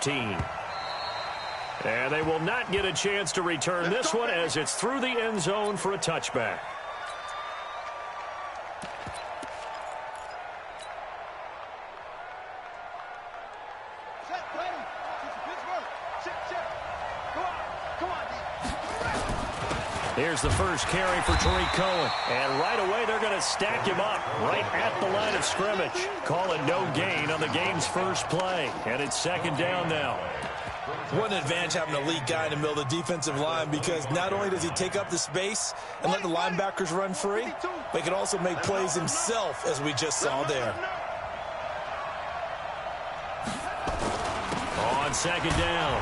15. And they will not get a chance to return this one as it's through the end zone for a touchback. Here's the first carry for Tariq Cohen. And right away, they're going to stack him up right at the line of scrimmage. Call it no gain on the game's first play. And it's second down now. What an advantage having an elite guy in the middle of the defensive line, because not only does he take up the space and let the linebackers run free, but he can also make plays himself, as we just saw there. On second down,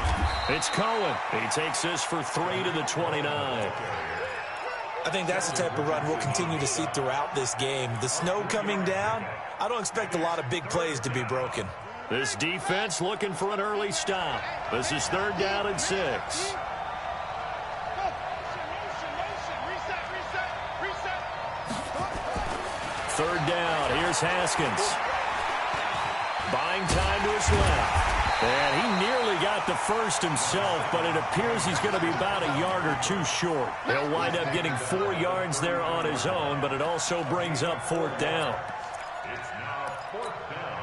it's Cohen. He takes this for 3 to the 29. I think that's the type of run we'll continue to see throughout this game. The snow coming down, I don't expect a lot of big plays to be broken. This defense looking for an early stop. This is third down and 6. Third down, here's Haskins. Buying time to his left. And he nearly got the first himself, but it appears he's going to be about a yard or two short. He'll wind up getting 4 yards there on his own, but it also brings up fourth down. It's now fourth down.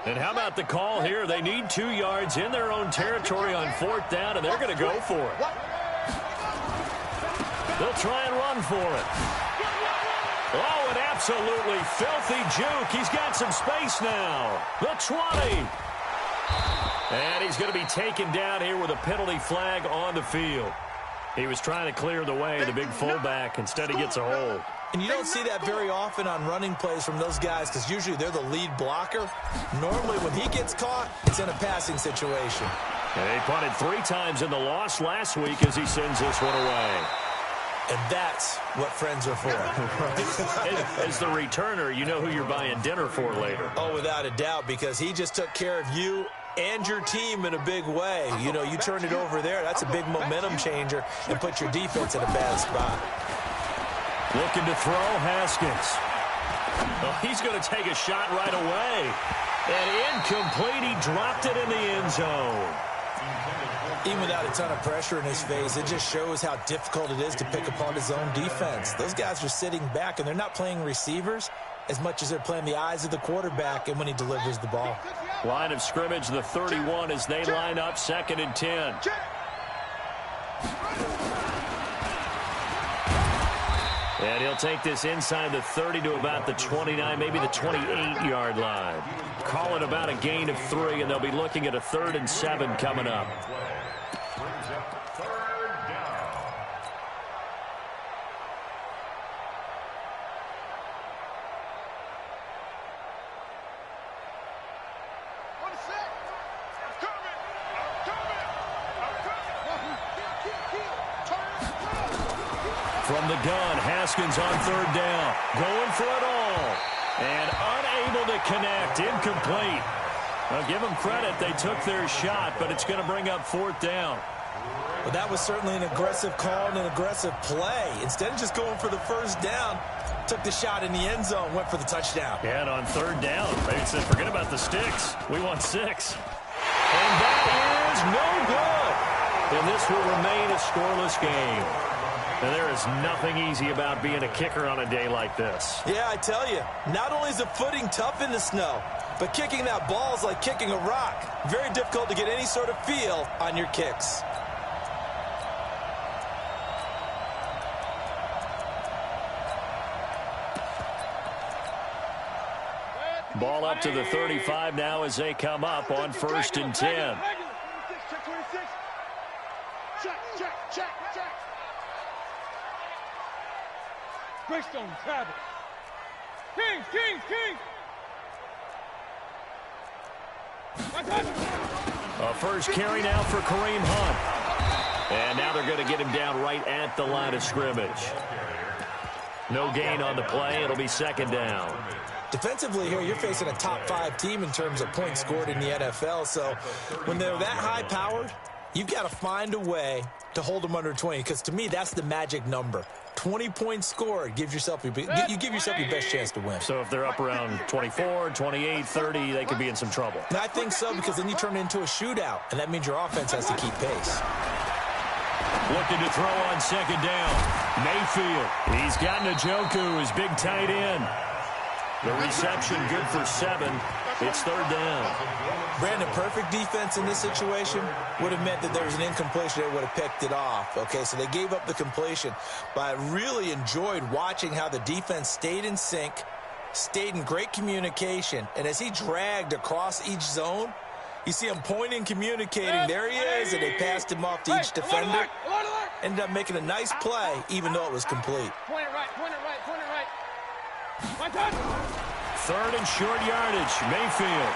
And how about the call here? They need 2 yards in their own territory on fourth down, and they're going to go for it. They'll try and run for it. Oh, an absolutely filthy juke. He's got some space now. The 20. And he's going to be taken down here with a penalty flag on the field. He was trying to clear the way, the big fullback. Instead, he gets a hold. And you don't see that very often on running plays from those guys, because usually they're the lead blocker. Normally, when he gets caught, it's in a passing situation. And he punted 3 times in the loss last week as he sends this one away. And that's what friends are for. As the returner, you know who you're buying dinner for later. Oh, without a doubt, because he just took care of you and your team in a big way. You know, you turned it over there. That's a big momentum changer and put your defense in a bad spot. Looking to throw, Haskins. Oh, he's going to take a shot right away. And incomplete. He dropped it in the end zone. Even without a ton of pressure in his face, it just shows how difficult it is to pick apart his own defense. Those guys are sitting back, and they're not playing receivers as much as they're playing the eyes of the quarterback and when he delivers the ball. Line of scrimmage, the 31, as they line up, 2nd and 10. And he'll take this inside the 30 to about the 29, maybe the 28-yard line. Call it about a gain of 3, and they'll be looking at a 3rd and 7 coming up. Brings up third down. From the gun, Haskins on 3rd down. Going for it all. And unable to connect. Incomplete. Now, give them credit. They took their shot, but it's going to bring up 4th down. Well, that was certainly an aggressive call and an aggressive play. Instead of just going for the first down, took the shot in the end zone, went for the touchdown. Yeah, and on 3rd down, they said, forget about the sticks. We want 6. And that is no good. And this will remain a scoreless game. And there is nothing easy about being a kicker on a day like this. Yeah, I tell you, not only is the footing tough in the snow, but kicking that ball is like kicking a rock. Very difficult to get any sort of feel on your kicks. Ball up to the 35 now as they come up on 1st and 10. Greystone, travel. Kings, Kings, Kings. A first carry now for Kareem Hunt. And now they're going to get him down right at the line of scrimmage. No gain on the play. It'll be 2nd down. Defensively here, you're facing a top 5 team in terms of points scored in the NFL. So when they're that high-powered, you've got to find a way to hold them under 20, because to me, that's the magic number. 20 points scored gives yourself you give yourself your best chance to win. So if they're up around 24, 28, 30, they could be in some trouble. And I think so, because then you turn it into a shootout, and that means your offense has to keep pace. Looking to throw on second down. Mayfield. He's got Njoku, his big tight end. The reception good for 7. It's third down. Brandon, perfect defense in this situation would have meant that there was an incompletion that would have picked it off. Okay, so they gave up the completion. But I really enjoyed watching how the defense stayed in sync, stayed in great communication. And as he dragged across each zone, you see him pointing, communicating. There he is, and they passed him off to each defender. Ended up making a nice play, even though it was complete. Point it right, point it right, point it right. Third and short yardage. Mayfield.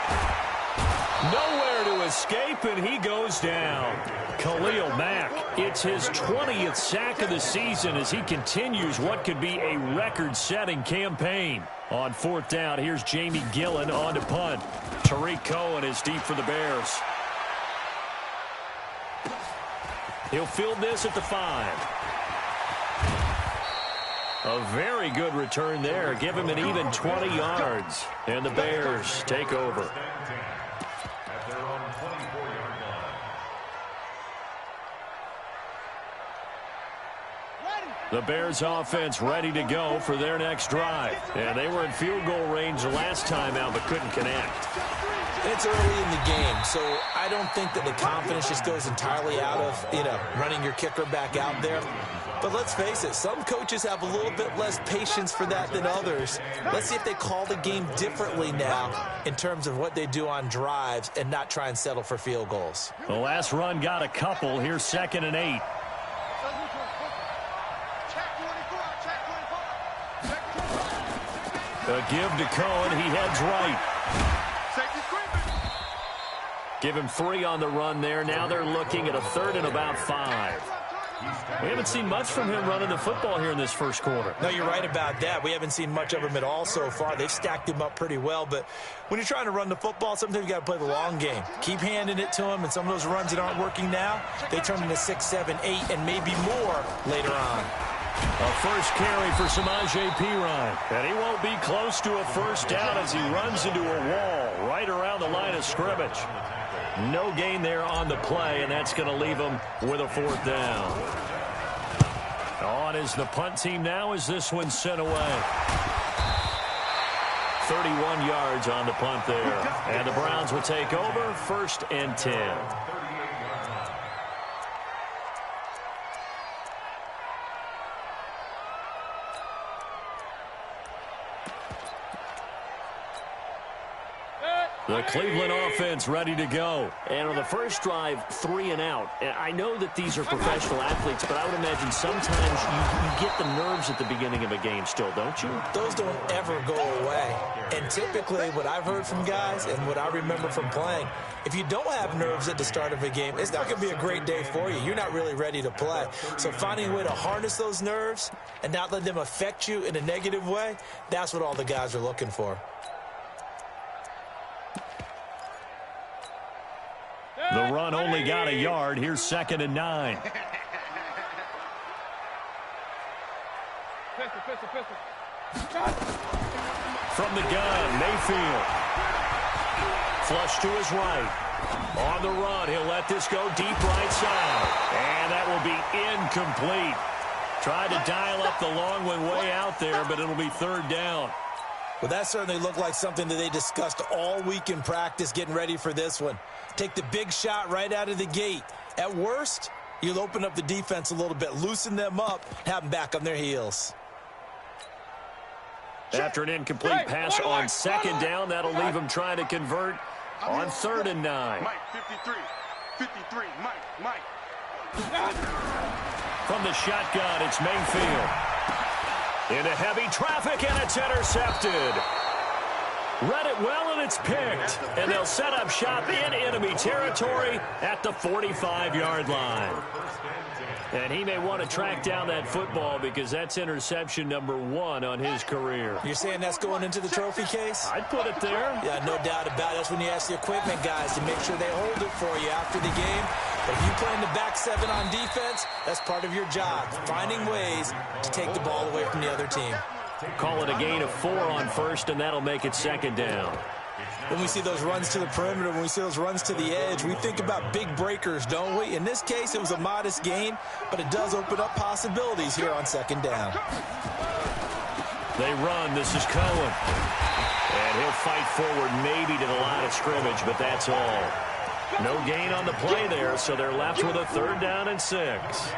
Nowhere to escape, and he goes down. Khalil Mack, it's his 20th sack of the season as he continues what could be a record-setting campaign. On fourth down, here's Jamie Gillen on to punt. Tariq Cohen is deep for the Bears. He'll field this at the 5. A very good return there. Give him an even 20 yards. And the Bears take over. The Bears offense ready to go for their next drive. And they were in field goal range the last time out, but couldn't connect. It's early in the game, so I don't think that the confidence just goes entirely out of, running your kicker back out there. But let's face it, some coaches have a little bit less patience for that than others. Let's see if they call the game differently now in terms of what they do on drives and not try and settle for field goals. The last run got a couple. Here's 2nd and 8. A give to Cohen. He heads right. Give him 3 on the run there. Now they're looking at a 3rd and about 5. We haven't seen much from him running the football here in this first quarter. No, you're right about that. We haven't seen much of him at all so far. They've stacked him up pretty well, but when you're trying to run the football, sometimes you got to play the long game. Keep handing it to him, and some of those runs that aren't working now, they turn into 6, 7, 8, and maybe more later on. A first carry for Samaje Perine. And he won't be close to a first down as he runs into a wall right around the line of scrimmage. No gain there on the play, and that's going to leave him with a 4th down. On is the punt team now as this one's sent away. 31 yards on the punt there. And the Browns will take over 1st and 10. The Cleveland offense ready to go. And on the first drive, 3 and out. I know that these are professional athletes, but I would imagine sometimes you get the nerves at the beginning of a game still, don't you? Those don't ever go away. And typically what I've heard from guys and what I remember from playing, if you don't have nerves at the start of a game, it's not going to be a great day for you. You're not really ready to play. So finding a way to harness those nerves and not let them affect you in a negative way, that's what all the guys are looking for. The run only got a yard. Here's 2nd and 9. From the gun, Mayfield. Flush to his right. On the run, he'll let this go deep right side. And that will be incomplete. Tried to dial up the long one way out there, but it'll be 3rd down. Well, that certainly looked like something that they discussed all week in practice getting ready for this one. Take the big shot right out of the gate. At worst, you'll open up the defense a little bit, loosen them up, have them back on their heels. After an incomplete pass on 2nd down, that'll leave him trying to convert on 3rd and 9. Mike, 53, Mike. From the shotgun, it's Mayfield. Into heavy traffic, and it's intercepted. Read it well, and it's picked. And they'll set up shop in enemy territory at the 45-yard line. And he may want to track down that football because that's interception number 1 on his career. You're saying that's going into the trophy case? I'd put it there. Yeah, no doubt about it. That's when you ask the equipment guys to make sure they hold it for you after the game. But if you play in the back seven on defense, that's part of your job, finding ways to take the ball away from the other team. Call it a gain of 4 on first, and that'll make it second down. When we see those runs to the perimeter, when we see those runs to the edge, we think about big breakers, don't we? In this case, it was a modest gain, but it does open up possibilities here on second down. They run. This is Cohen. And he'll fight forward maybe to the line of scrimmage, but that's all. No gain on the play there, so they're left with a 3rd down and 6.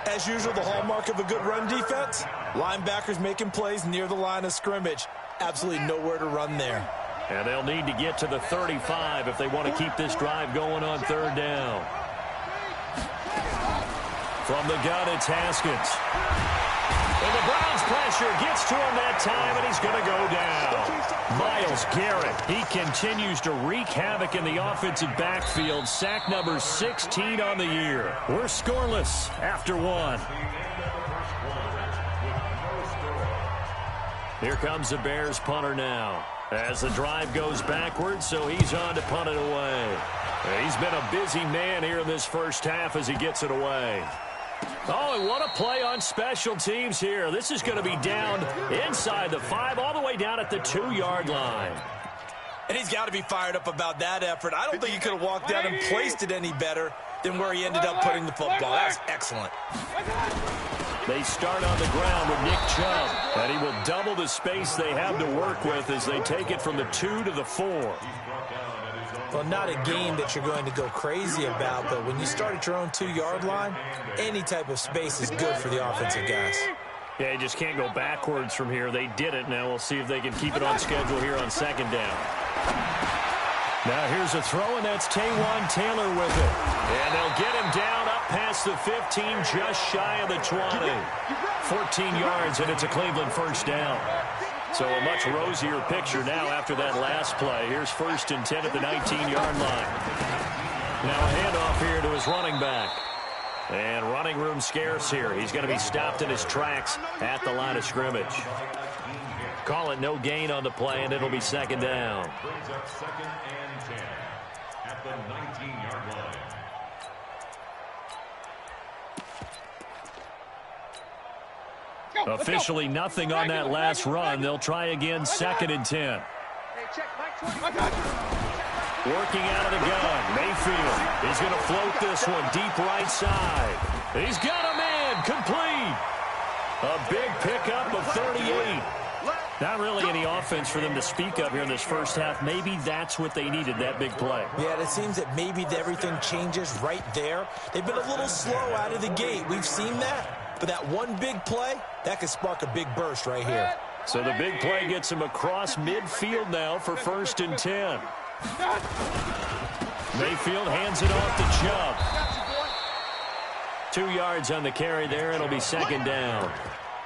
As usual, the hallmark of a good run defense, linebackers making plays near the line of scrimmage. Absolutely nowhere to run there. And they'll need to get to the 35 if they want to keep this drive going on 3rd down. From the gun, it's Haskins. And the Browns pressure gets to him that time, and he's going to go down. Myles Garrett, he continues to wreak havoc in the offensive backfield. Sack number 16 on the year. We're scoreless after 1. Here comes the Bears punter now. As the drive goes backwards, so he's on to punt it away. He's been a busy man here in this first half as he gets it away. Oh, and what a play on special teams here. This is going to be down inside the 5, all the way down at the 2-yard line. And he's got to be fired up about that effort. I don't think he could have walked down and placed it any better than where he ended up putting the football. That's excellent. They start on the ground with Nick Chubb, and he will double the space they have to work with as they take it from the 2 to the 4. Well, not a game that you're going to go crazy about, but when you start at your own 2-yard line, any type of space is good for the offensive guys. Yeah, you just can't go backwards from here. They did it. Now we'll see if they can keep it on schedule here on second down. Now here's a throw, and that's Taywan Taylor with it. And they'll get him down up past the 15, just shy of the 20. 14 yards, and it's a Cleveland first down. So a much rosier picture now after that last play. Here's 1st and 10 at the 19-yard line. Now a handoff here to his running back. And running room scarce here. He's going to be stopped in his tracks at the line of scrimmage. Call it no gain on the play, and it'll be second down. Brings up 2nd and 10 at the 19-yard line. Officially nothing on that last run. They'll try again 2nd and 10. Working out of the gun. Mayfield. He's going to float this one deep right side. He's got a man. Complete. A big pickup of 38. Not really any offense for them to speak of here in this first half. Maybe that's what they needed, that big play. Yeah, it seems that maybe everything changes right there. They've been a little slow out of the gate. We've seen that. But that one big play, that could spark a big burst right here. So the big play gets him across midfield now for 1st and 10. Mayfield hands it off to Chubb. 2 yards on the carry there. It'll be second down.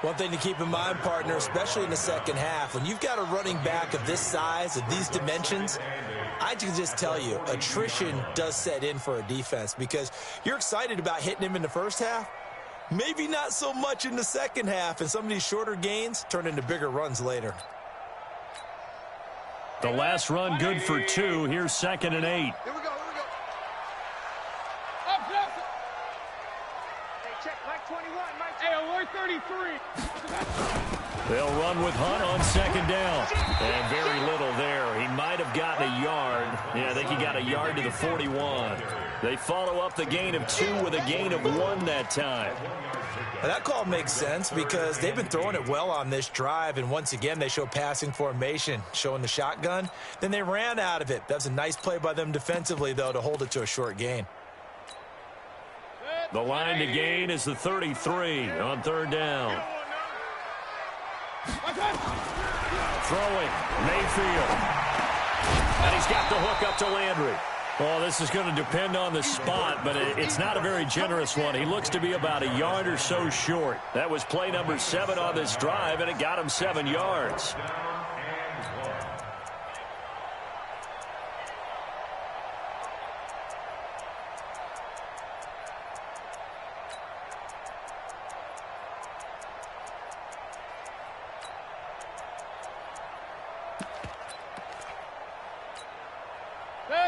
One thing to keep in mind, partner, especially in the second half, when you've got a running back of this size, of these dimensions, I can just tell you, attrition does set in for a defense because you're excited about hitting him in the first half. Maybe not so much in the second half, and some of these shorter gains turn into bigger runs later. The last run good for 2. Here's 2nd and 8. Here we go, here we go. Up. Hey, check, Mike 21, Mike. Hey, alert 33. They'll run with Hunt on 2nd down. And very little there. He might have gotten a yard. Yeah, I think he got a yard to the 41. They follow up the gain of 2 with a gain of 1 that time. Now, that call makes sense because they've been throwing it well on this drive, and once again they show passing formation, showing the shotgun. Then they ran out of it. That's a nice play by them defensively, though, to hold it to a short gain. The line to gain is the 33 on 3rd down. Throwing, Mayfield. And he's got the hook up to Landry. Well, this is going to depend on the spot, but it's not a very generous one. He looks to be about a yard or so short. That was play number 7 on this drive, and it got him 7 yards.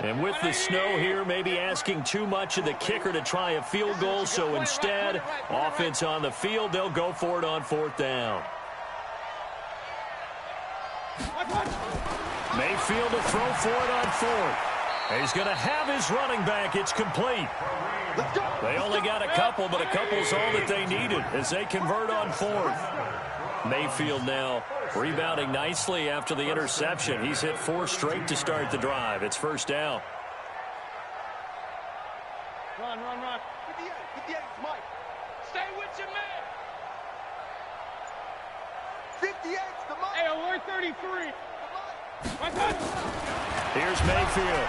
And with the snow here, maybe asking too much of the kicker to try a field goal. So instead, offense on the field, they'll go for it on 4th down. Mayfield to throw for it on 4th. He's going to have his running back. It's complete. They only got a couple, but a couple's all that they needed as they convert on 4th. Mayfield now rebounding nicely after the interception. He's hit 4 straight to start the drive. It's 1st down. Run. 58, Mike. Stay with your man. 58's the Mike. Hey, alert 33. Here's Mayfield.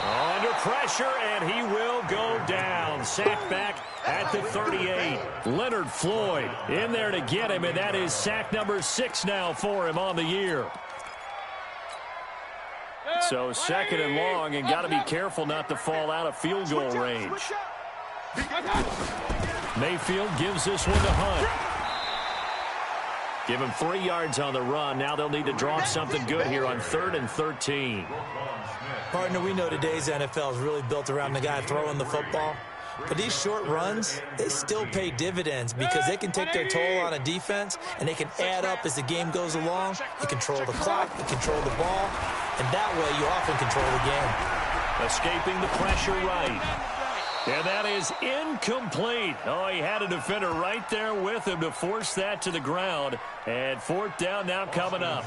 Under pressure, and he will go down. Sacked back at the 38. Leonard Floyd in there to get him, and that is sack number 6 now for him on the year. So 2nd and long, and got to be careful not to fall out of field goal range. Mayfield gives this one to Hunt. Give him 3 yards on the run. Now they'll need to draw up something good here on 3rd and 13. Partner, we know today's NFL is really built around the guy throwing the football. But these short runs, they still pay dividends because they can take their toll on a defense, and they can add up as the game goes along. You control the clock, you control the ball, and that way you often control the game. Escaping the pressure right. And that is incomplete. Oh, he had a defender right there with him to force that to the ground. And 4th down now coming up.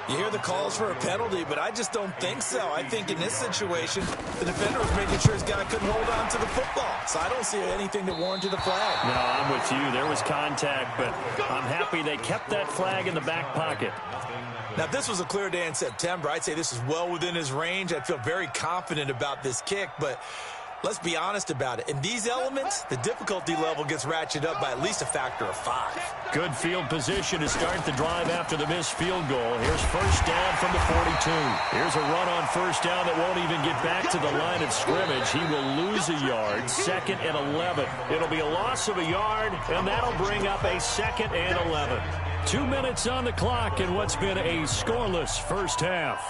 You hear the calls for a penalty, but I just don't think so. I think in this situation, the defender was making sure his guy couldn't hold on to the football. So I don't see anything that warranted the flag. No, I'm with you. There was contact, but I'm happy they kept that flag in the back pocket. Now, if this was a clear day in September, I'd say this is well within his range. I'd feel very confident about this kick, but let's be honest about it. In these elements, the difficulty level gets ratcheted up by at least a factor of 5. Good field position to start the drive after the missed field goal. Here's 1st down from the 42. Here's a run on 1st down that won't even get back to the line of scrimmage. He will lose a yard. 2nd and 11. It'll be a loss of a yard, and that'll bring up a 2nd and 11. 2 minutes on the clock in what's been a scoreless first half.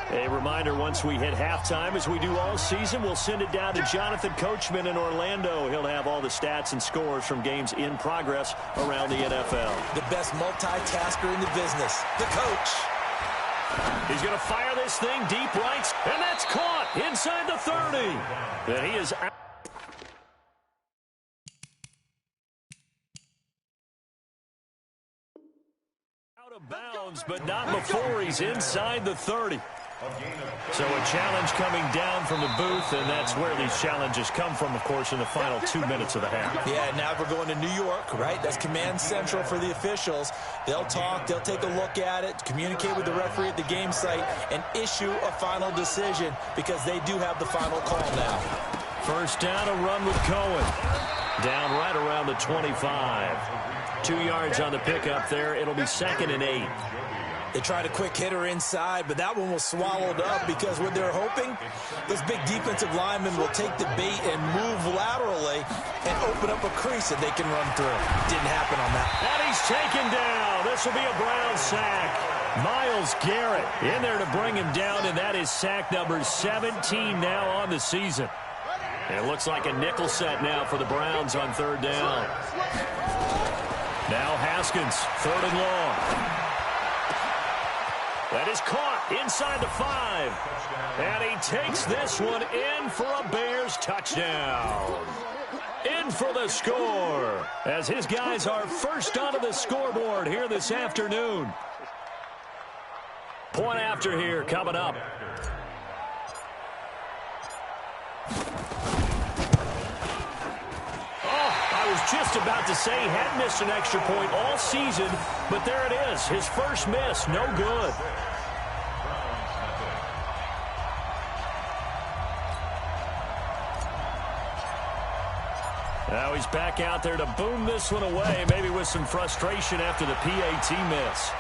A reminder, once we hit halftime, as we do all season, we'll send it down to Jonathan Coachman in Orlando. He'll have all the stats and scores from games in progress around the NFL. The best multitasker in the business, the coach. He's going to fire this thing deep right, and that's caught inside the 30. And he is out. Out of bounds, but not before he's inside the 30. So a challenge coming down from the booth, and that's where these challenges come from, of course, in the final 2 minutes of the half. Yeah, now we're going to New York, right? That's command central for the officials. They'll talk, they'll take a look at it, communicate with the referee at the game site, and issue a final decision because they do have the final call now. 1st down, a run with Cohen. Down right around the 25. 2 yards on the pickup there. It'll be 2nd and 8. They tried a quick hitter inside, but that one was swallowed up because what they're hoping, those big defensive linemen will take the bait and move laterally and open up a crease that they can run through. Didn't happen on that. And he's taken down. This will be a Brown sack. Myles Garrett in there to bring him down, and that is sack number 17 now on the season. And it looks like a nickel set now for the Browns on 3rd down. Now Haskins, 3rd and long. That is caught inside the 5. And he takes this one in for a Bears touchdown. In for the score, as his guys are first onto the scoreboard here this afternoon. Point after here coming up. I was just about to say he hadn't missed an extra point all season, but there it is. His first miss, no good. Now he's back out there to boom this one away, maybe with some frustration after the PAT miss.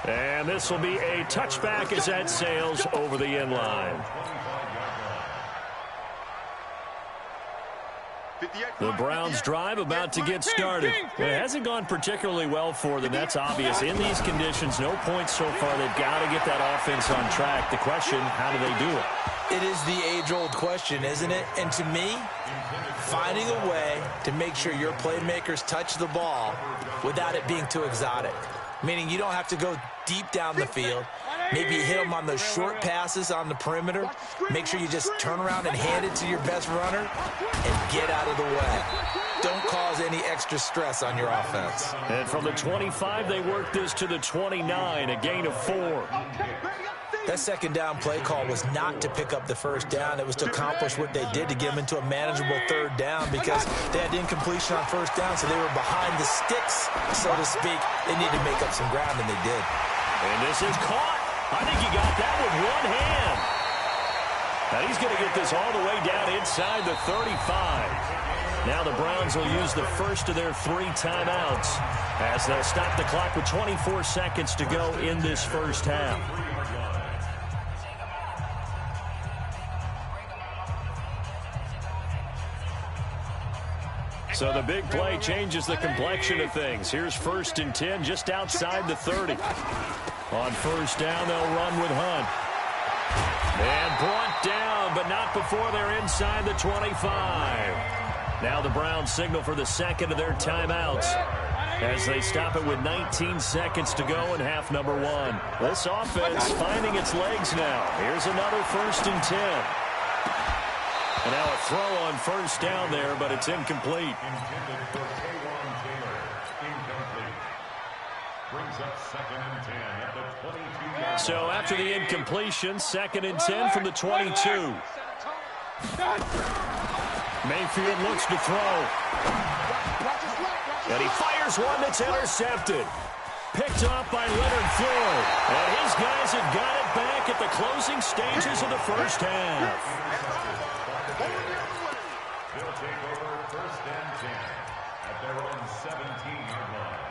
And this will be a touchback as that sails over the end line. The Browns drive about to get started. It hasn't gone particularly well for them. That's obvious. In these conditions, no points so far. They've got to get that offense on track. The question, how do they do it? It is the age-old question, isn't it? And to me, finding a way to make sure your playmakers touch the ball without it being too exotic. Meaning you don't have to go deep down the field. Maybe you hit them on those short passes on the perimeter. Make sure you just turn around and hand it to your best runner and get out of the way. Don't cause any extra stress on your offense. And from the 25, they work this to the 29, a gain of 4. That second down play call was not to pick up the first down. It was to accomplish what they did to get them into a manageable third down because they had incompletion on first down, so they were behind the sticks, so to speak. They needed to make up some ground, and they did. And this is caught. I think he got that with one hand. Now he's going to get this all the way down inside the 35. Now the Browns will use the first of their 3 timeouts as they'll stop the clock with 24 seconds to go in this first half. So the big play changes the complexion of things. Here's 1st and 10 just outside the 30. On first down, they'll run with Hunt. And brought down, but not before they're inside the 25. Now the Browns signal for the second of their timeouts as they stop it with 19 seconds to go in half number 1. This offense finding its legs now. Here's another 1st and 10. And now a throw on first down there, but it's incomplete. So after the incompletion, 2nd and 10 from the 22. Mayfield looks to throw. And he fires one that's intercepted. Picked off by Leonard Floyd. And his guys have got it back at the closing stages of the first half. They'll take over 1st and 10 at their own 17-yard line.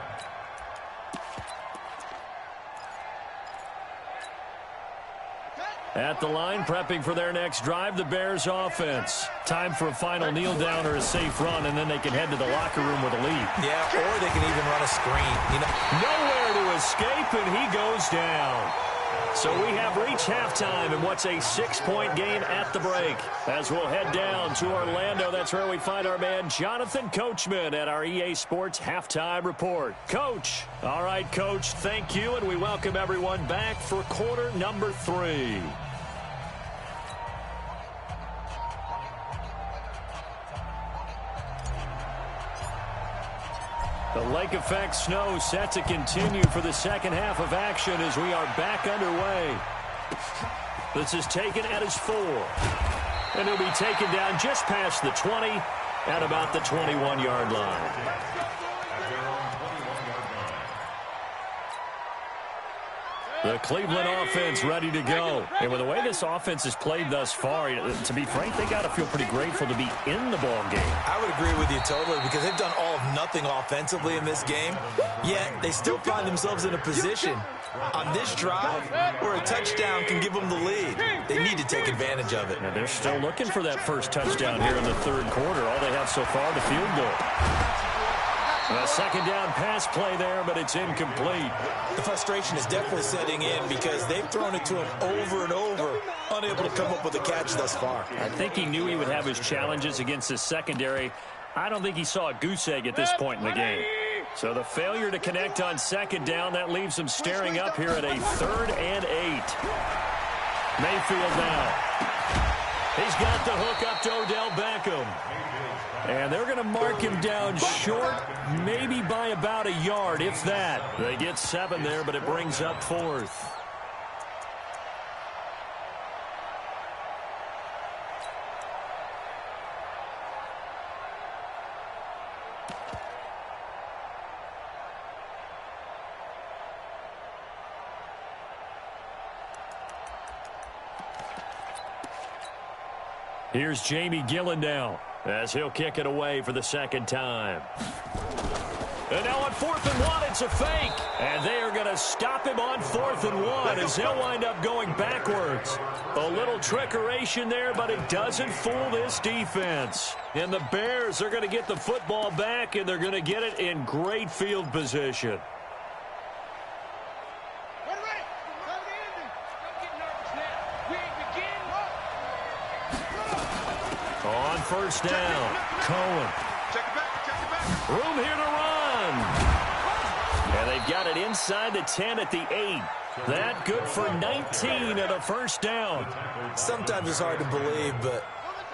At the line, prepping for their next drive, the Bears offense. Time for a final kneel down or a safe run, and then they can head to the locker room with a lead. Yeah, or they can even run a screen. Nowhere to escape, and he goes down. So we have reached halftime in what's a 6-point game at the break. As we'll head down to Orlando, that's where we find our man Jonathan Coachman at our EA Sports Halftime Report. Coach. All right, Coach, thank you, and we welcome everyone back for quarter number 3. The lake effect snow set to continue for the second half of action as we are back underway. This is taken at his 4. And he'll be taken down just past the 20 at about the 21-yard line. The Cleveland offense ready to go. And with the way this offense has played thus far, to be frank, they got to feel pretty grateful to be in the ball game. I would agree with you totally because they've done all of nothing offensively in this game, yet they still find themselves in a position on this drive where a touchdown can give them the lead. They need to take advantage of it. And they're still looking for that first touchdown here in the third quarter. All they have so far, the field goal. A second down pass play there, but it's incomplete. The frustration is definitely setting in because they've thrown it to him over and over, unable to come up with a catch thus far. I think he knew he would have his challenges against his secondary. I don't think he saw a goose egg at this point in the game. So the failure to connect on second down, that leaves him staring up here at a 3rd and 8. Mayfield now. He's got the hook up to Odell Beckham. And they're going to mark him down short, maybe by about a yard, if that. They get 7 there, but it brings up 4th. Here's Jamie Gillen now as he'll kick it away for the second time. And now on 4th and 1, it's a fake. And they are going to stop him on 4th and 1 as they'll wind up going backwards. A little trickeration there, but it doesn't fool this defense. And the Bears are going to get the football back, and they're going to get it in great field position. On 1st down, Cohen. Room here to run. And they've got it inside the 10 at the 8. That good for 19 at a 1st down. Sometimes it's hard to believe, but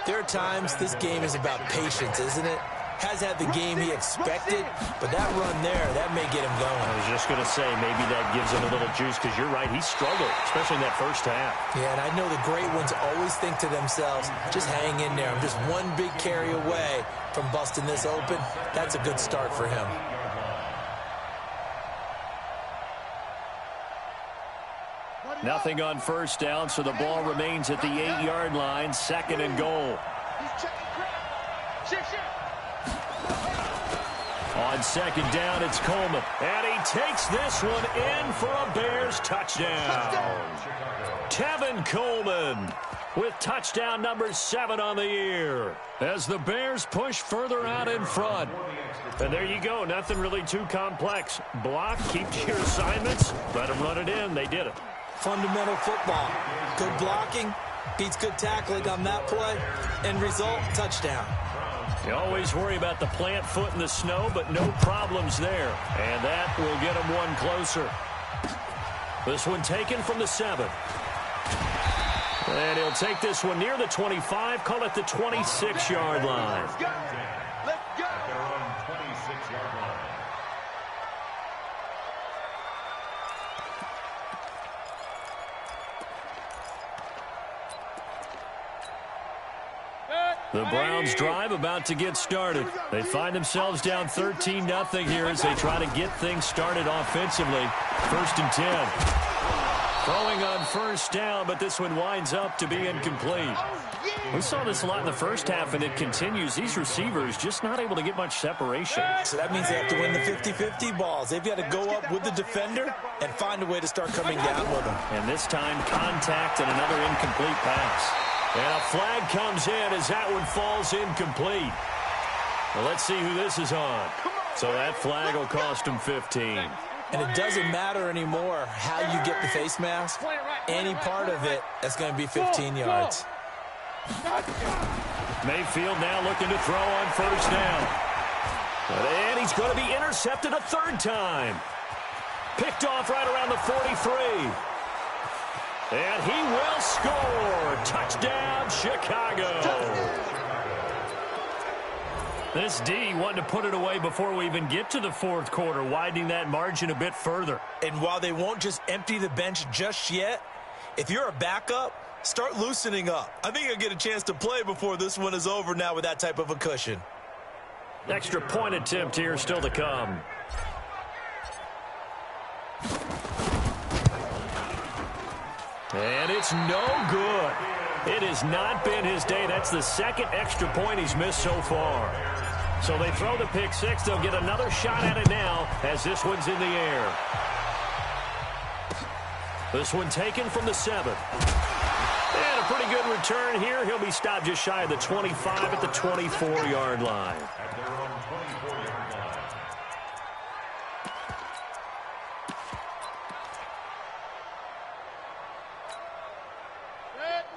there are times this game is about patience, isn't it? Has had the game he expected, but that run there, that may get him going. I was just going to say, maybe that gives him a little juice, because you're right, he struggled, especially in that 1st half. Yeah, and I know the great ones always think to themselves, just hang in there. I'm just one big carry away from busting this open. That's a good start for him. Nothing on 1st down, so the ball remains at the 8-yard line, 2nd and goal. On 2nd down, it's Coleman. And he takes this one in for a Bears touchdown. Tevin Coleman with touchdown number 7 on the year as the Bears push further out in front. And there you go. Nothing really too complex. Block, keep to your assignments, let them run it in. They did it. Fundamental football. Good blocking, beats good tackling on that play, and result, touchdown. You always worry about the plant foot in the snow, but no problems there. And that will get them one closer. This one taken from the 7. And he'll take this one near the 25, call it the 26-yard line. Let's go. At their own 26-yard line. The Browns drive about to get started. They find themselves down 13-0 here as they try to get things started offensively. 1st and 10. Throwing on 1st down, but this one winds up to be incomplete. We saw this a lot in the 1st half, and it continues. These receivers just not able to get much separation. So that means they have to win the 50-50 balls. They've got to go up with the defender and find a way to start coming down with them. And this time, contact and another incomplete pass. And a flag comes in as that one falls incomplete. Well, let's see who this is on. So that flag will cost him 15. And it doesn't matter anymore how you get the face mask. Any part of it, that's going to be 15 yards. Mayfield now looking to throw on 1st down. And he's going to be intercepted a 3rd time. Picked off right around the 43. And he will score. Touchdown, Chicago. This D wanted to put it away before we even get to the 4th quarter, widening that margin a bit further. And while they won't just empty the bench just yet, if you're a backup, start loosening up. I think you'll get a chance to play before this one is over now with that type of a cushion. Extra point attempt here still to come. And it's no good. It has not been his day. That's the 2nd extra point he's missed so far. So they throw the pick 6. They'll get another shot at it now as this one's in the air. This one taken from the 7. And a pretty good return here. He'll be stopped just shy of the 25 at the 24-yard line. At their own 24-yard line.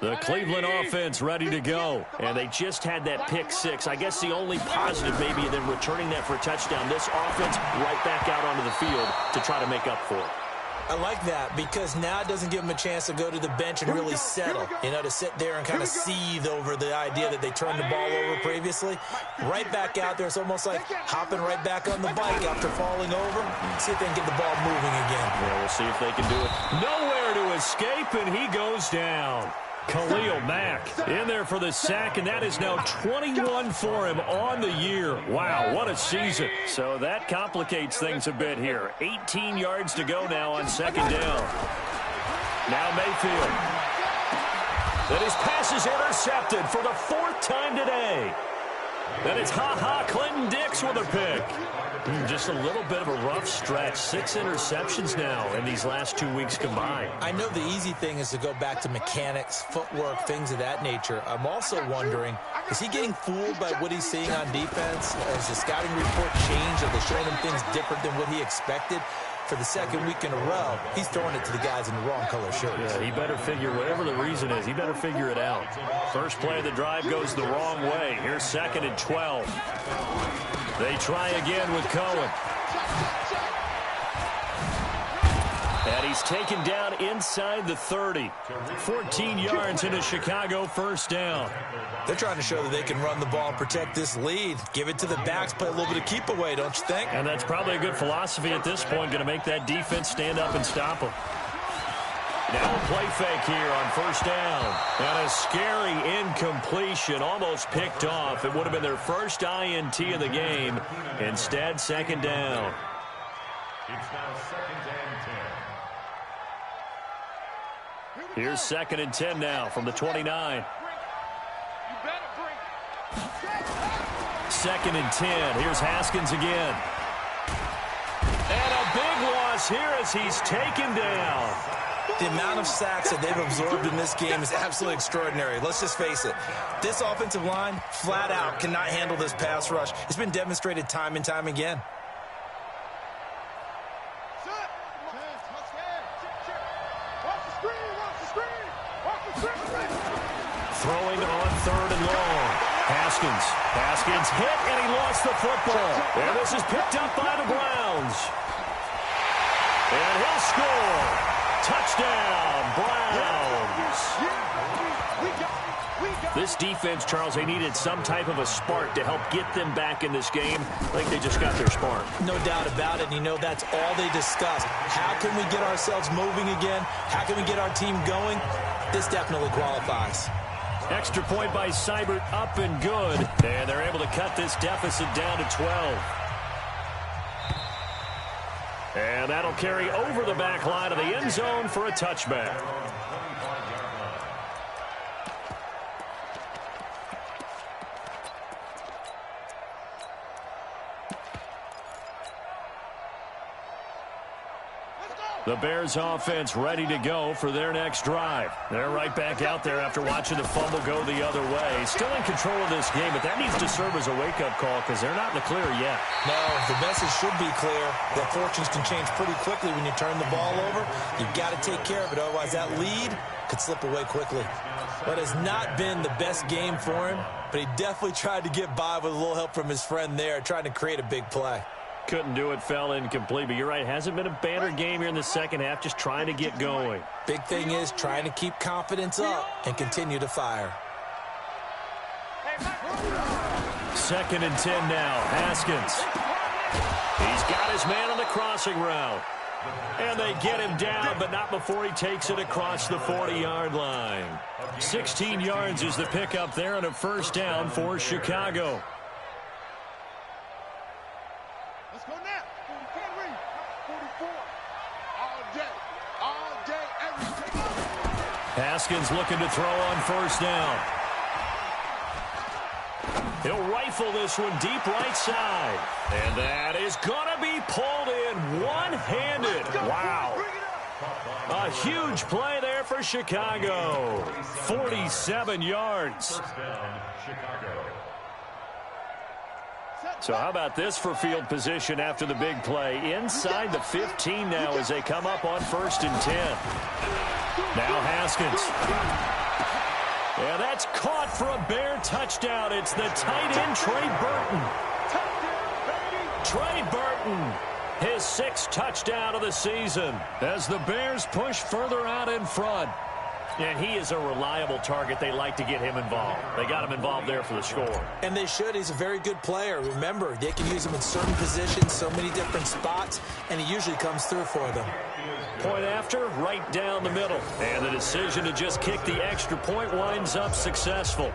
The Cleveland offense ready to go. And they just had that pick 6. I guess the only positive maybe in them returning that for a touchdown. This offense right back out onto the field to try to make up for it. I like that because now it doesn't give them a chance to go to the bench and really settle, to sit there and kind of seethe over the idea that they turned the ball over previously. Right back out there, it's almost like hopping right back on the bike after falling over. See if they can get the ball moving again. Yeah, we'll see if they can do it. Nowhere to escape, and he goes down. Khalil Mack in there for the sack, and that is now 21 for him on the year. Wow, what a season. So that complicates things a bit here. 18 yards to go now on 2nd down. Now Mayfield. And his pass is intercepted for the 4th time today. And it's Clinton Dix with a pick. Just a little bit of a rough stretch. 6 interceptions now in these last 2 weeks combined. I know the easy thing is to go back to mechanics, footwork, things of that nature. I'm also wondering, is he getting fooled by what he's seeing on defense? Has the scouting report changed? Are they showing him things different than what he expected? For the second week in a row, he's throwing it to the guys in the wrong color shirts. Yeah, he better figure, whatever the reason is, he better figure it out. First play of the drive goes the wrong way. Here's 2nd and 12. They try again with Cohen. And he's taken down inside the 30. 14 yards and a Chicago first down. They're trying to show that they can run the ball and protect this lead. Give it to the backs, play a little bit of keep away, don't you think? And that's probably a good philosophy at this point, going to make that defense stand up and stop them. Now a play fake here on first down. And a scary incompletion, almost picked off. It would have been their first INT of the game. Instead, 2nd down. It's now 2nd and 10. Here's 2nd and 10 now from the 29. 2nd and 10. Here's Haskins again. And a big loss here as he's taken down. The amount of sacks that they've absorbed in this game is absolutely extraordinary. Let's just face it. This offensive line, flat out, cannot handle this pass rush. It's been demonstrated time and time again. Throwing on 3rd and long. Haskins hit, and he lost the football. And this is picked up by the Browns. And he'll score. Touchdown, Browns. This defense, Charles, they needed some type of a spark to help get them back in this game. I think they just got their spark. No doubt about it. And you know, that's all they discussed. How can we get ourselves moving again? How can we get our team going? This definitely qualifies. Extra point by Seibert, up and good. And they're able to cut this deficit down to 12. And that'll carry over the back line of the end zone for a touchback. The Bears offense ready to go for their next drive. They're right back out there after watching the fumble go the other way. Still in control of this game, but that needs to serve as a wake-up call because they're not in the clear yet. No, the message should be clear that fortunes can change pretty quickly when you turn the ball over. You've got to take care of it, otherwise that lead could slip away quickly. But it's not been the best game for him, but he definitely tried to get by with a little help from his friend there, trying to create a big play. Couldn't do it, fell incomplete, but you're right, hasn't been a banner game here in the second half, just trying to get going. Big thing is trying to keep confidence up and continue to fire. 2nd and 10 now, Haskins. He's got his man on the crossing route. And they get him down, but not before he takes it across the 40-yard line. 16 yards is the pickup there and a first down for Chicago. Let's go now. 44. All day, every day. Haskins looking to throw on first down. He'll rifle this one deep right side. And that is going to be pulled in one-handed. Wow. A huge play there for Chicago. 47 yards. So how about this for field position after the big play? Inside the 15 now as they come up on 1st and 10. Now Haskins. Yeah, that's caught for a Bear touchdown. It's the tight end, Trey Burton. Trey Burton, his 6th touchdown of the season as the Bears push further out in front. And he is a reliable target. They like to get him involved. They got him involved there for the score. And they should. He's a very good player. Remember, they can use him in certain positions, so many different spots, and he usually comes through for them. Point after, right down the middle. And the decision to just kick the extra point winds up successful.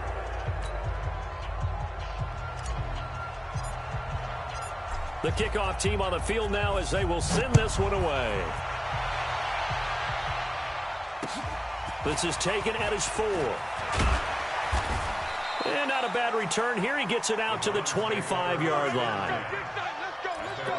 The kickoff team on the field now as they will send this one away. This is taken at his 4. And not a bad return here. He gets it out to the 25-yard line. Let's go, let's go.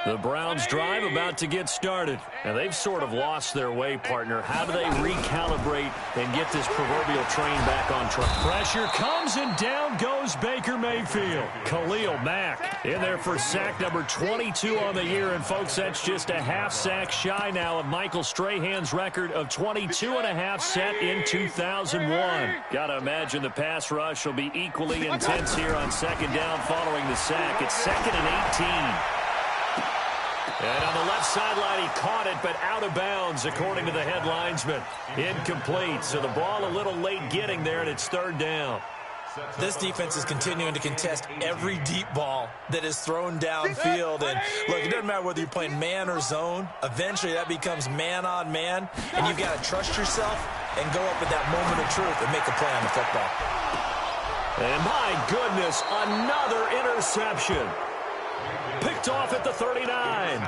The Browns drive about to get started. And they've sort of lost their way, partner. How do they recalibrate and get this proverbial train back on track? Pressure comes and down goes Baker Mayfield. Khalil Mack in there for sack number 22 on the year. And, folks, that's just a half sack shy now of Michael Strahan's record of 22.5 set in 2001. Got to imagine the pass rush will be equally intense here on second down following the sack. It's 2nd and 18. And on the left sideline, he caught it, but out of bounds, according to the head linesman. Incomplete, so the ball a little late getting there, and it's 3rd down. This defense is continuing to contest every deep ball that is thrown downfield. And, look, it doesn't matter whether you're playing man or zone. Eventually, that becomes man on man, and you've got to trust yourself and go up at that moment of truth and make a play on the football. And, my goodness, another interception. Picked off at the 39.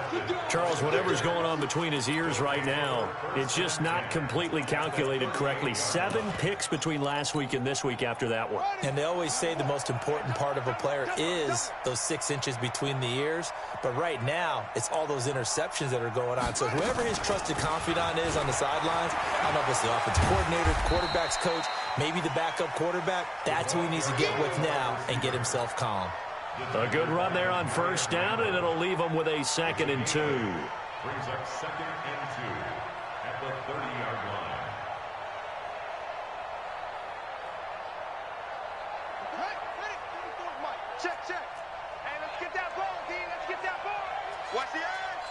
Charles, whatever's going on between his ears right now, it's just not completely calculated correctly. 7 picks between last week and this week after that one. And they always say the most important part of a player is those 6 inches between the ears. But right now, it's all those interceptions that are going on. So whoever his trusted confidant is on the sidelines, I don't know if it's the offensive coordinator, the quarterback's coach, maybe the backup quarterback, that's who he needs to get with now and get himself calm. A good run there on 1st down, and it'll leave them with a 2nd and 2. Brings up 2nd and 2 at the 30-yard line. Check, check. Hey, let's get that ball, D. Let's get that ball. Watch the edge.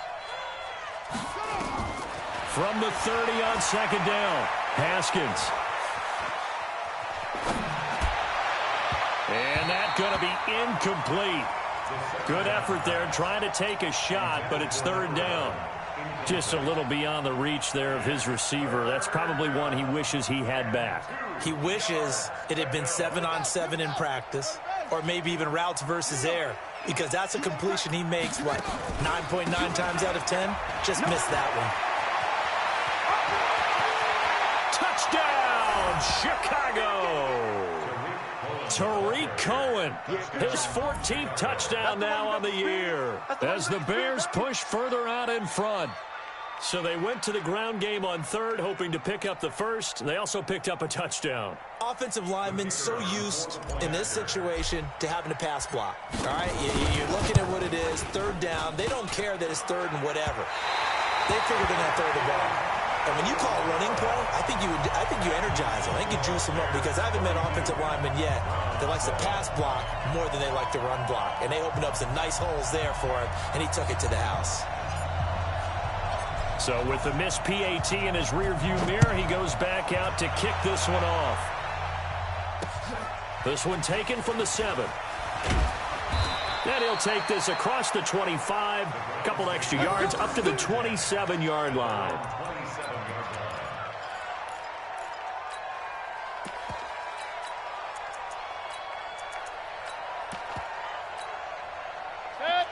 From the 30 on 2nd down, Haskins. And that's going to be incomplete. Good effort there trying to take a shot, but it's 3rd down. Just a little beyond the reach there of his receiver. That's probably one he wishes he had back. He wishes it had been 7-on-7 in practice, or maybe even routes versus air, because that's a completion he makes, what, 9.9 times out of 10? Just missed that one. Touchdown, Chicago! Tariq Cohen, his 14th touchdown now on the year as the Bears push further out in front. So they went to the ground game on 3rd, hoping to pick up the 1st. They also picked up a touchdown. Offensive linemen so used in this situation to having a pass block. All right, you're looking at what it is, 3rd down. They don't care that it's 3rd and whatever. They figure they're going to throw the ball. And when you call a running play, I think you energize them. I think you juice them up, because I haven't met an offensive lineman yet that likes to pass block more than they like to run block. And they opened up some nice holes there for him, and he took it to the house. So with the missed PAT in his rearview mirror, he goes back out to kick this one off. This one taken from the 7. And he'll take this across the 25, a couple extra yards, up to the 27-yard line.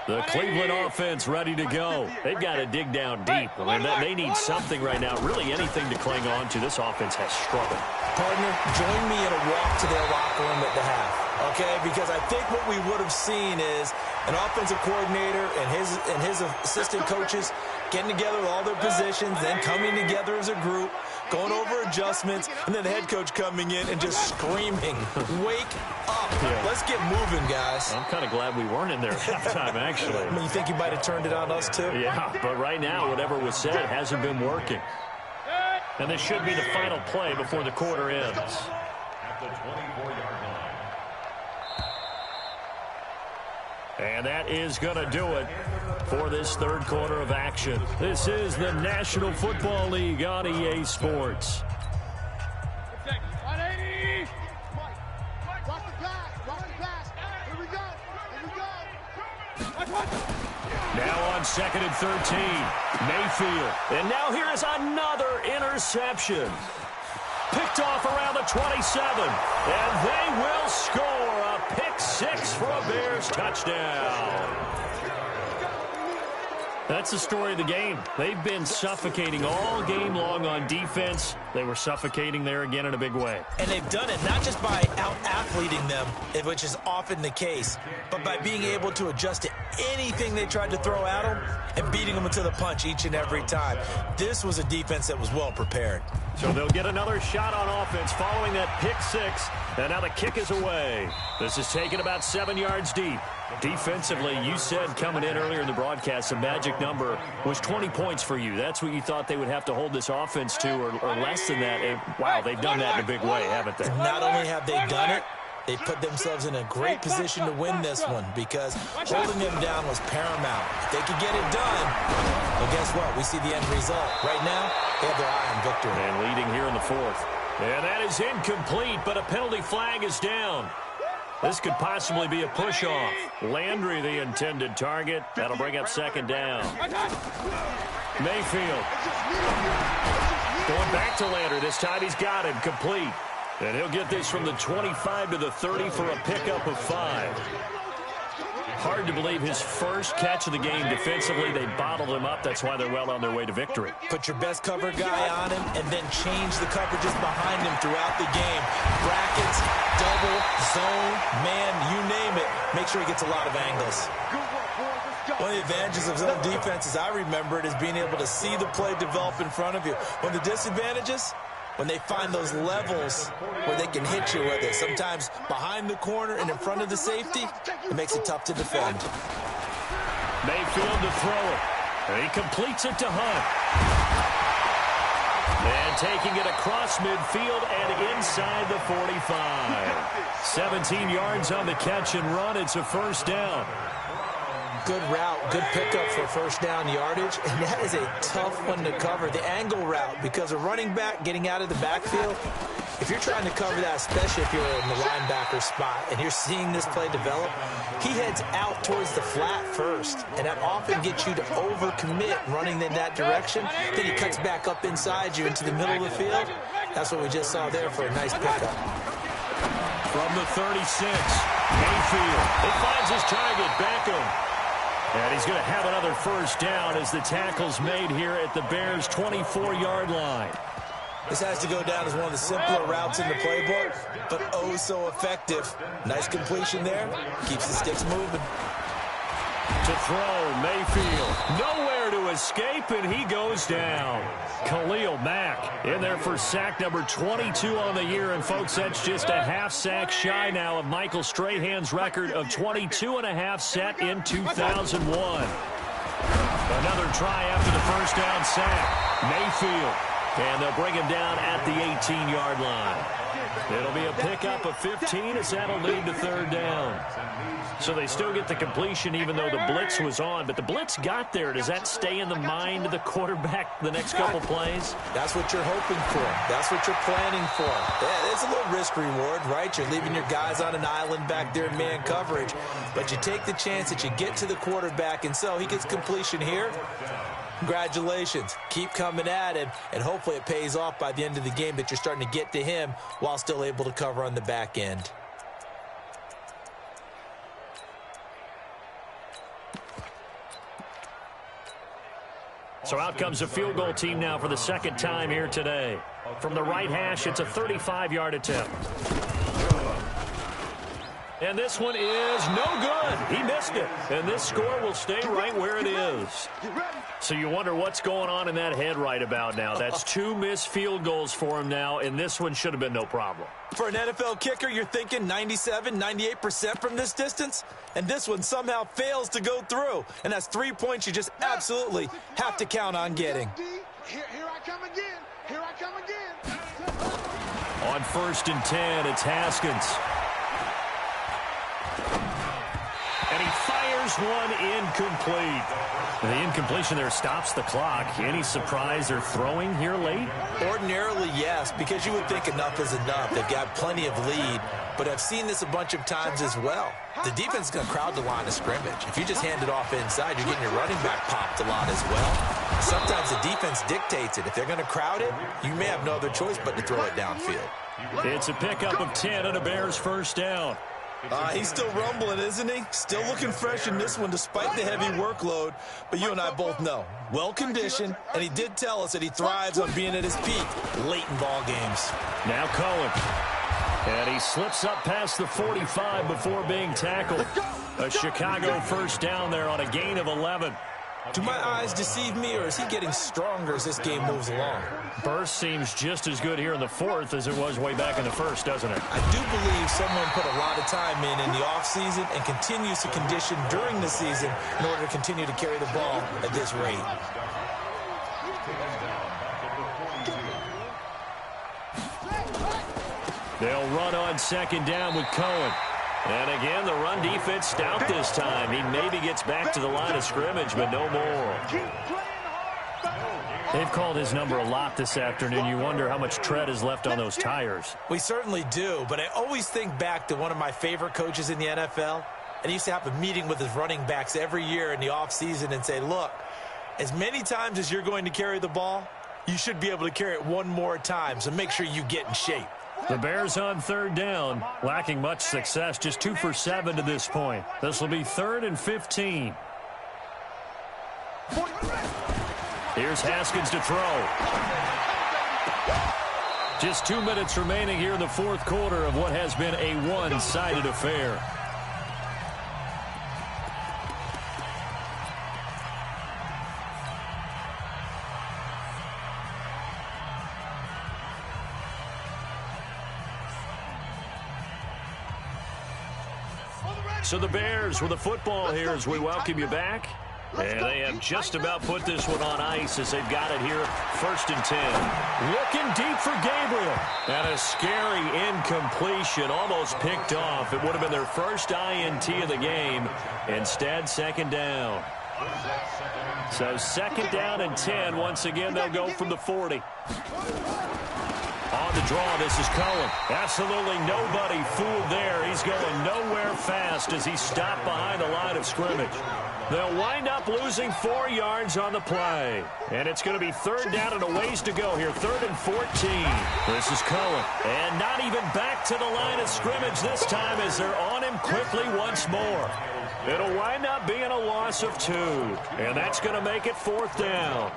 The Cleveland offense ready to go. They've got to dig down deep. I mean, they need something right now, really anything to cling on to. This offense has struggled. Partner, join me in a walk to their locker room at the half, okay? Because I think what we would have seen is an offensive coordinator and his assistant coaches getting together with all their positions, then coming together as a group, going over adjustments, and then the head coach coming in and just screaming, wake up. Yeah. Let's get moving, guys. I'm kind of glad we weren't in there at halftime, actually. I mean, you think you might have turned it on us, too? Yeah, but right now, whatever was said hasn't been working. And this should be the final play before the quarter ends. At the 24-yard line. And that is going to do it for this 3rd quarter of action. This is the National Football League on EA Sports. 180. Mike, watch the pass. Watch the pass. Here we go. Here we go. Now on 2nd and 13, Mayfield. And now here is another interception. Picked off around the 27. And they will score a pick six for a Bears touchdown. That's the story of the game. They've been suffocating all game long on defense. They were suffocating there again in a big way. And they've done it not just by out-athleting them, which is often the case, but by being able to adjust to anything they tried to throw at them and beating them to the punch each and every time. This was a defense that was well prepared. So they'll get another shot on offense following that pick six. And now the kick is away. This is taken about 7 yards deep. Defensively, you said coming in earlier in the broadcast, the magic number was 20 points for you. That's what you thought they would have to hold this offense to, or less than that. And, wow, they've done that in a big way, haven't they? Not only have they done it, they put themselves in a great position to win this one because holding them down was paramount. If they could get it done, well, guess what? We see the end result. Right now, they have their eye on victory. And leading here in the fourth. And that is incomplete, but a penalty flag is down. This could possibly be a push-off. Landry, the intended target. That'll bring up second down. Mayfield. Going back to Landry. This time he's got him complete. And he'll get this from the 25 to the 30 for a pickup of 5. Hard to believe his first catch of the game defensively. They bottled him up. That's why they're well on their way to victory. Put your best cover guy on him and then change the coverages behind him throughout the game. Brackets, double, zone, man, you name it. Make sure he gets a lot of angles. One of the advantages of zone defense, as I remember it, is being able to see the play develop in front of you. One of the disadvantages, when they find those levels where they can hit you with it. Sometimes behind the corner and in front of the safety, it makes it tough to defend. Mayfield to throw it. And he completes it to Hunt. And taking it across midfield and inside the 45. 17 yards on the catch and run. It's a first down. Good route, good pickup for first down yardage, and that is a tough one to cover, the angle route, because a running back getting out of the backfield, if you're trying to cover that, especially if you're in the linebacker spot and you're seeing this play develop, he heads out towards the flat first, and that often gets you to overcommit running in that direction. Then he cuts back up inside you into the middle of the field. That's what we just saw there for a nice pickup. From the 36, Mayfield. It finds his target, Beckham. And he's going to have another first down as the tackle's made here at the Bears' 24-yard line. This has to go down as one of the simpler routes in the playbook, but oh so effective. Nice completion there. Keeps the sticks moving. To throw, Mayfield. Nowhere to escape, and he goes down. Khalil Mack in there for sack number 22 on the year. And, folks, that's just a half sack shy now of Michael Strahan's record of 22.5 set in 2001. Another try after the first down sack. Mayfield. And they'll bring him down at the 18-yard line. It'll be a pickup of 15 as that'll lead to third down. So they still get the completion even though the blitz was on. But the blitz got there. Does that stay in the mind of the quarterback the next couple plays? That's what you're hoping for. That's what you're planning for. Yeah, it's a little risk-reward, right? You're leaving your guys on an island back there in man coverage. But you take the chance that you get to the quarterback, and so he gets completion here. Congratulations. Keep coming at him, and hopefully it pays off by the end of the game that you're starting to get to him while still able to cover on the back end. So out comes a field goal team now for the second time here today. From the right hash, it's a 35-yard attempt. And this one is no good. He missed it. And this score will stay right where it is. So you wonder what's going on in that head right about now. That's 2 missed field goals for him now, and this one should have been no problem. For an NFL kicker, you're thinking 97, 98% from this distance, and this one somehow fails to go through. And that's 3 points you just absolutely have to count on getting. Here I come again. Here I come again. On 1st and 10, it's Haskins. And he fires one incomplete. The incompletion there stops the clock. Any surprise they're throwing here late? Ordinarily, yes, because you would think enough is enough. They've got plenty of lead, but I've seen this a bunch of times as well. The defense is going to crowd the line of scrimmage. If you just hand it off inside, you're getting your running back popped a lot as well. Sometimes the defense dictates it. If they're going to crowd it, you may have no other choice but to throw it downfield. It's a pickup of 10 and a Bears first down. He's still rumbling, isn't he? Still looking fresh in this one despite the heavy workload. But you and I both know, well-conditioned, and he did tell us that he thrives on being at his peak late in ball games. Now Cohen. And he slips up past the 45 before being tackled. A Chicago first down there on a gain of 11. Do my eyes deceive me, or is he getting stronger as this game moves along? Burst seems just as good here in the fourth as it was way back in the first, doesn't it? I do believe someone put a lot of time in the offseason and continues to condition during the season in order to continue to carry the ball at this rate. They'll run on second down with Cohen. And again, the run defense stout this time. He maybe gets back to the line of scrimmage, but no more. They've called his number a lot this afternoon. You wonder how much tread is left on those tires. We certainly do, but I always think back to one of my favorite coaches in the NFL. And he used to have a meeting with his running backs every year in the offseason and say, look, as many times as you're going to carry the ball, you should be able to carry it one more time, so make sure you get in shape. The Bears on third down, lacking much success, just 2 for 7 to this point. This will be 3rd and 15. Here's Haskins to throw. Just 2 minutes remaining here in the fourth quarter of what has been a one-sided affair. So the Bears with the football here as we welcome you back. And they have just about put this one on ice as they've got it here, 1st and 10. Looking deep for Gabriel. And a scary incompletion, almost picked off. It would have been their first INT of the game. Instead, second down. So 2nd down and 10. Once again, they'll go from the 40. On the draw, this is Cohen. Absolutely nobody fooled there. He's going nowhere fast as he stopped behind the line of scrimmage. They'll wind up losing 4 yards on the play. And it's going to be 3rd down and a ways to go here. 3rd and 14. This is Cohen. And not even back to the line of scrimmage this time as they're on him quickly once more. It'll wind up being a loss of 2. And that's going to make it 4th down.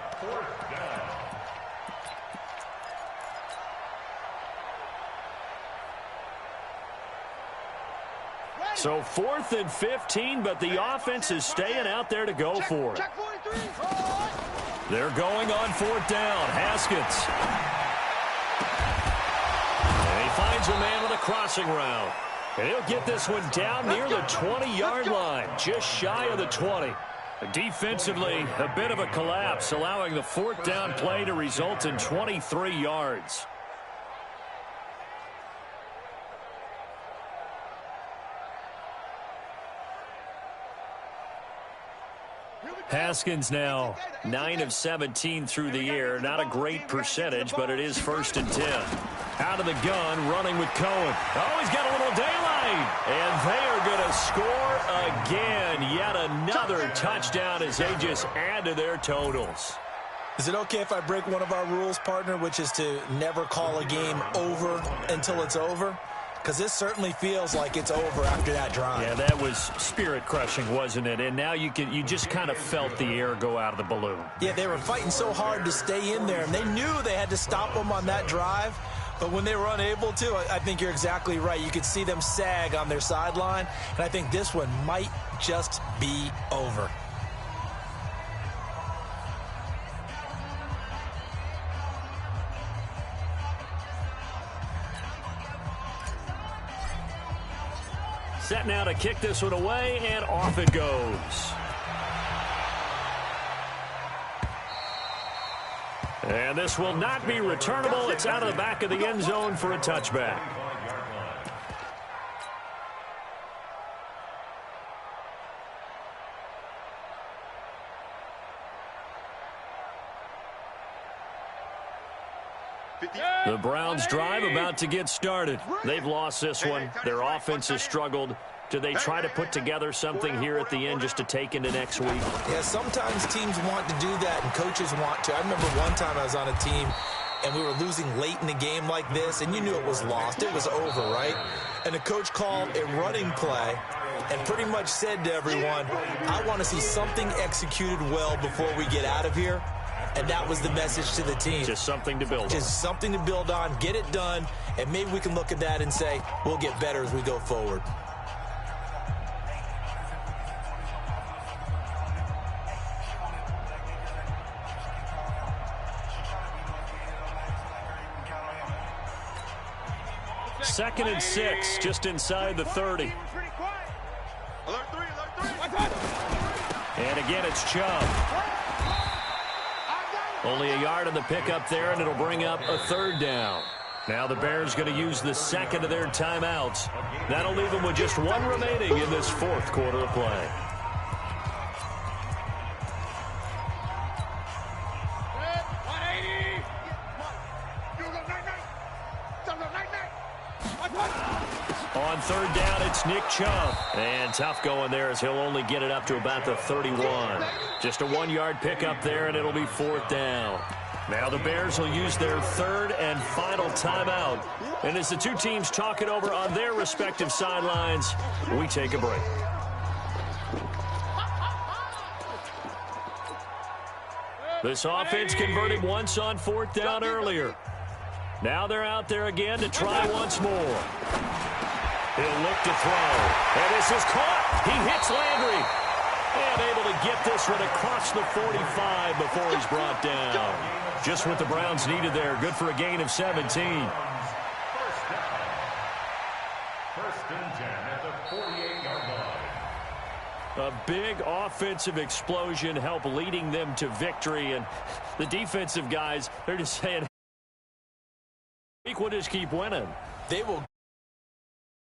So 4th and 15, but the offense is staying out there to go for it. They're going on 4th down. Haskins. And he finds a man with a crossing route. And he'll get this one down near the 20-yard line, just shy of the 20. Defensively, a bit of a collapse, allowing the 4th down play to result in 23 yards. Haskins now 9 of 17 through the air. Not a great percentage, but it is 1st and 10. Out of the gun, running with Cohen. Oh, he's got a little daylight. And they are going to score again. Yet another touchdown as they just add to their totals. Is it okay if I break one of our rules, partner, which is to never call a game over until it's over? Because this certainly feels like it's over after that drive. Yeah, that was spirit-crushing, wasn't it? And now you just kind of felt the air go out of the balloon. Yeah, they were fighting so hard to stay in there, and they knew they had to stop them on that drive. But when they were unable to, I think you're exactly right. You could see them sag on their sideline, and I think this one might just be over. Set now to kick this one away, and off it goes. And this will not be returnable. It's out of the back of the end zone for a touchback. The Browns drive about to get started. They've lost this one. Their offense has struggled. Do they try to put together something here at the end just to take into next week? Yeah, sometimes teams want to do that, and coaches want to. I remember one time I was on a team, and we were losing late in the game like this, and you knew it was lost. It was over, right? And the coach called a running play and pretty much said to everyone, I want to see something executed well before we get out of here. And that was the message to the team. Just something to build on. Just something to build on, get it done, and maybe we can look at that and say, we'll get better as we go forward. Second and 6, just inside the 30. And again, it's Chubb. Only a yard on the pickup there, and it'll bring up a third down. Now the Bears going to use the second of their timeouts. That'll leave them with just one remaining in this fourth quarter of play. On third down, it's Nick Chubb. And tough going there as he'll only get it up to about the 31. Just a 1-yard pickup there, and it'll be fourth down. Now the Bears will use their third and final timeout. And as the two teams talk it over on their respective sidelines, we take a break. This offense converted once on fourth down earlier. Now they're out there again to try once more. He'll look to throw. And this is caught. He hits Landry. And able to get this one across the 45 before he's brought down. Just what the Browns needed there. Good for a gain of 17. First and 10 at the 48-yard line. A big offensive explosion helped leading them to victory. And the defensive guys, they're just saying, we'll just keep winning. They will